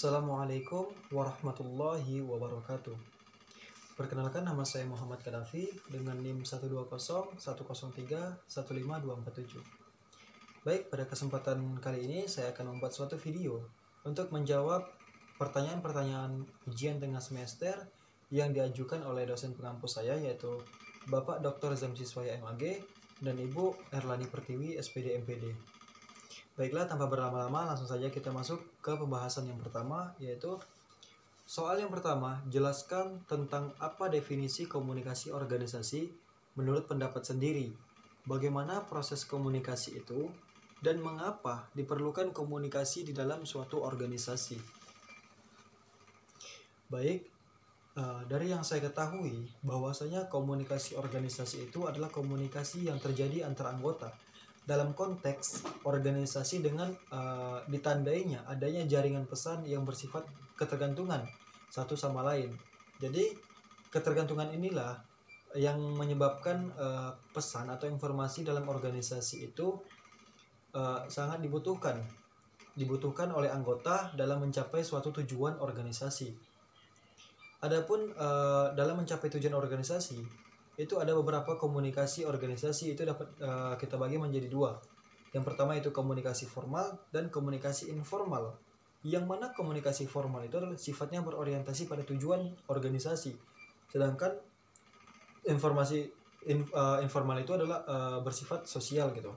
Assalamualaikum warahmatullahi wabarakatuh. Perkenalkan, nama saya Muhammad Kadafi dengan NIM 1201003152447. Baik, pada kesempatan kali ini saya akan membuat suatu video untuk menjawab pertanyaan-pertanyaan ujian tengah semester yang diajukan oleh dosen pengampu saya, yaitu Bapak Dr. Zamsiswaya MAG dan Ibu Erlani Pertiwi SPD MPD. Baiklah, tanpa berlama-lama langsung saja kita masuk ke pembahasan yang pertama, yaitu soal yang pertama, jelaskan tentang apa definisi komunikasi organisasi menurut pendapat sendiri. Bagaimana proses komunikasi itu dan mengapa diperlukan komunikasi di dalam suatu organisasi. Baik, dari yang saya ketahui bahwasanya komunikasi organisasi itu adalah komunikasi yang terjadi antara anggota dalam konteks organisasi dengan ditandainya adanya jaringan pesan yang bersifat ketergantungan satu sama lain. Jadi ketergantungan inilah yang menyebabkan pesan atau informasi dalam organisasi itu sangat dibutuhkan oleh anggota dalam mencapai suatu tujuan organisasi. Adapun dalam mencapai tujuan organisasi itu ada beberapa komunikasi organisasi itu dapat kita bagi menjadi dua. Yang pertama itu komunikasi formal dan komunikasi informal. Yang mana komunikasi formal itu adalah sifatnya berorientasi pada tujuan organisasi. Sedangkan informal itu adalah bersifat sosial gitu.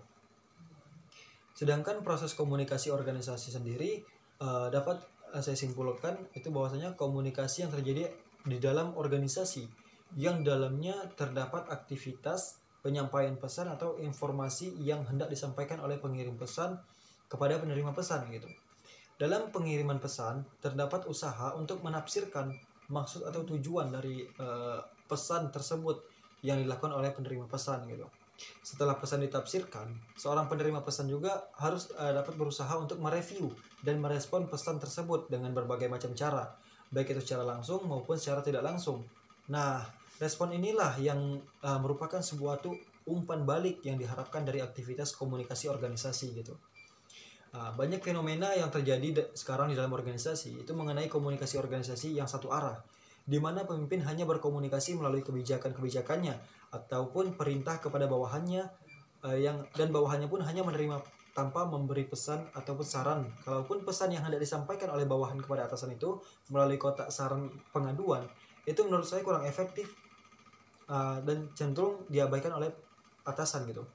Sedangkan proses komunikasi organisasi sendiri dapat saya simpulkan itu bahwasanya komunikasi yang terjadi di dalam organisasi yang dalamnya terdapat aktivitas penyampaian pesan atau informasi yang hendak disampaikan oleh pengirim pesan kepada penerima pesan gitu. Dalam pengiriman pesan terdapat usaha untuk menafsirkan maksud atau tujuan dari pesan tersebut yang dilakukan oleh penerima pesan gitu. Setelah pesan ditafsirkan, seorang penerima pesan juga harus dapat berusaha untuk mereview dan merespon pesan tersebut dengan berbagai macam cara, baik itu secara langsung maupun secara tidak langsung. Nah, respon inilah yang merupakan sebuah umpan balik yang diharapkan dari aktivitas komunikasi organisasi gitu. Banyak fenomena yang terjadi sekarang di dalam organisasi itu mengenai komunikasi organisasi yang satu arah, di mana pemimpin hanya berkomunikasi melalui kebijakan-kebijakannya ataupun perintah kepada bawahannya dan bawahannya pun hanya menerima tanpa memberi pesan ataupun saran. Kalaupun pesan yang hendak disampaikan oleh bawahan kepada atasan itu melalui kotak saran pengaduan, itu menurut saya kurang efektif dan cenderung diabaikan oleh atasan gitu.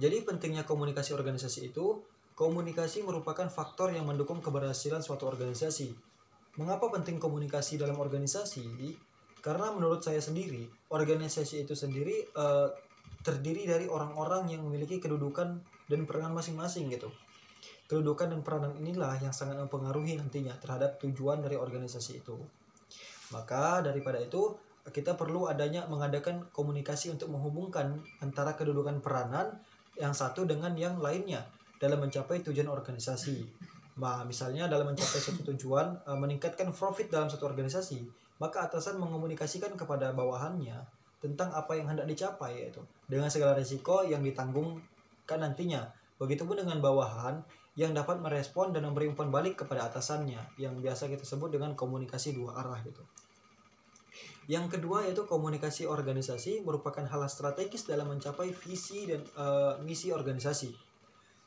Jadi pentingnya komunikasi organisasi itu, komunikasi merupakan faktor yang mendukung keberhasilan suatu organisasi. Mengapa penting komunikasi dalam organisasi? Karena menurut saya sendiri, organisasi itu sendiri terdiri dari orang-orang yang memiliki kedudukan dan peranan masing-masing gitu. Kedudukan dan peranan inilah yang sangat mempengaruhi nantinya terhadap tujuan dari organisasi itu. Maka daripada itu, kita perlu mengadakan komunikasi untuk menghubungkan antara kedudukan peranan yang satu dengan yang lainnya dalam mencapai tujuan organisasi. Nah, misalnya dalam mencapai suatu tujuan, meningkatkan profit dalam suatu organisasi, maka atasan mengomunikasikan kepada bawahannya tentang apa yang hendak dicapai, yaitu dengan segala risiko yang ditanggungkan nantinya. Begitupun dengan bawahan yang dapat merespon dan memberi umpan balik kepada atasannya, yang biasa kita sebut dengan komunikasi dua arah gitu. Yang kedua yaitu komunikasi organisasi merupakan hal strategis dalam mencapai visi dan misi organisasi.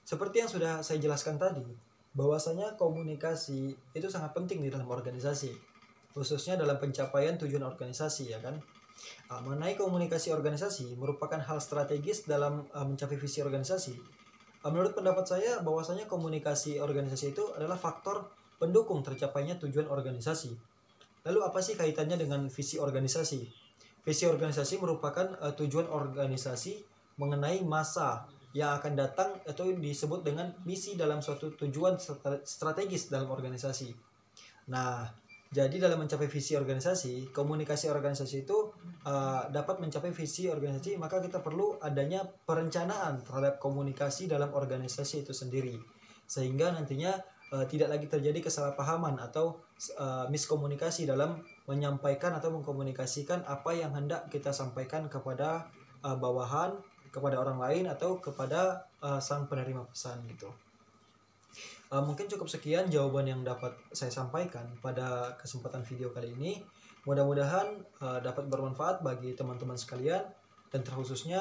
Seperti yang sudah saya jelaskan tadi, bahwasanya komunikasi itu sangat penting di dalam organisasi, khususnya dalam pencapaian tujuan organisasi, ya kan. Mengenai komunikasi organisasi merupakan hal strategis dalam mencapai visi organisasi. Menurut pendapat saya, bahwasanya komunikasi organisasi itu adalah faktor pendukung tercapainya tujuan organisasi. Lalu apa sih kaitannya dengan visi organisasi? Visi organisasi merupakan tujuan organisasi mengenai masa yang akan datang atau disebut dengan misi dalam suatu tujuan strategis dalam organisasi. Nah, jadi dalam mencapai visi organisasi, komunikasi organisasi itu dapat mencapai visi organisasi, maka kita perlu adanya perencanaan terhadap komunikasi dalam organisasi itu sendiri. Sehingga nantinya tidak lagi terjadi kesalahpahaman atau miskomunikasi dalam menyampaikan atau mengkomunikasikan apa yang hendak kita sampaikan kepada bawahan, kepada orang lain atau kepada sang penerima pesan gitu. Mungkin cukup sekian jawaban yang dapat saya sampaikan pada kesempatan video kali ini. Mudah-mudahan dapat bermanfaat bagi teman-teman sekalian, dan terkhususnya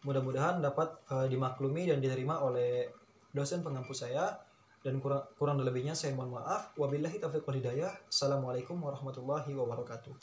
mudah-mudahan dapat dimaklumi dan diterima oleh dosen pengampu saya. Dan kurang dan lebihnya saya mohon maaf. Wabillahi taufiq wal hidayah. Assalamualaikum warahmatullahi wabarakatuh.